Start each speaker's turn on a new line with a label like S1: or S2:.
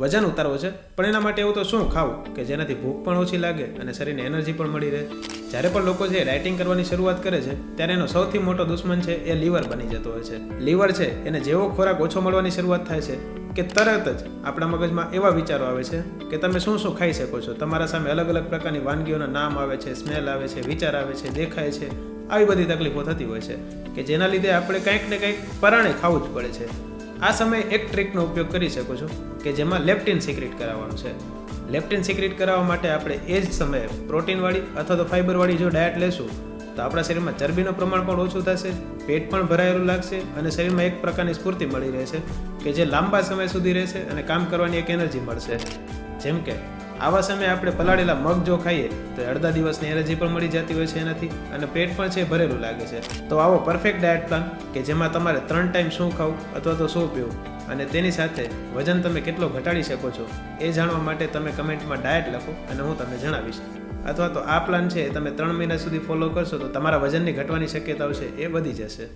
S1: વજન ઉતારવો છે, પણ એના માટે એવું તો શું ખાવું કે જેનાથી ભૂખ પણ ઓછી લાગે અને શરીરને એનર્જી પણ મળી રહે? જ્યારે પણ લોકો છે ડાયટિંગ કરવાની શરૂઆત કરે છે ત્યારે એનો સૌથી મોટો દુશ્મન છે એ લીવર બની જતો હોય છે. લીવર છે એને જેવો ખોરાક ઓછો મળવાની શરૂઆત થાય છે કે તરત જ આપણા મગજમાં એવા વિચારો આવે છે કે તમે શું શું ખાઈ શકો છો. તમારા સામે અલગ અલગ પ્રકારની વાનગીઓના નામ આવે છે, સ્મેલ આવે છે, વિચાર આવે છે, દેખાય છે, આવી બધી તકલીફો થતી હોય છે કે જેના લીધે આપણે કંઈક ને કંઈક પરાણે ખાવું જ પડે છે. આ સમયે એક ટ્રીકનો ઉપયોગ કરી શકો છો કે જેમાં લેપ્ટિન સિક્રેટ કરાવવાનું છે. લેપ્ટિન સિક્રેટ કરાવવા માટે આપણે એ જ સમયે પ્રોટીનવાળી અથવા તો ફાઇબરવાળી જો ડાયટ લેશું તો આપણા શરીરમાં ચરબીનું પ્રમાણ પણ ઓછું થશે, પેટ પણ ભરાયેલું લાગશે અને શરીરમાં એક પ્રકારની સ્ફૂર્તિ મળી રહેશે કે જે લાંબા સમય સુધી રહેશે અને કામ કરવાની એક એનર્જી મળશે. જેમ કે આવા સમયે આપણે પલાળેલા મગ જો ખાઈએ તો અડધા દિવસની એનર્જી પણ મળી જતી હોય છે એનાથી અને પેટ પણ છે ભરેલું લાગે છે. તો આવો પરફેક્ટ ડાયટ પ્લાન કે જેમાં તમારે 3 ટાઈમ શું ખાવું અથવા તો શું પીવું અને તેની સાથે વજન તમે કેટલો ઘટાડી શકો છો એ જાણવા માટે તમે કમેન્ટમાં ડાયટ લખો અને હું તમને જણાવીશ. અથવા તો આ પ્લાન છે તમે 3 મહિના સુધી ફોલો કરશો તો તમારા વજનની ઘટવાની શક્યતાઓ છે એ વધી જશે.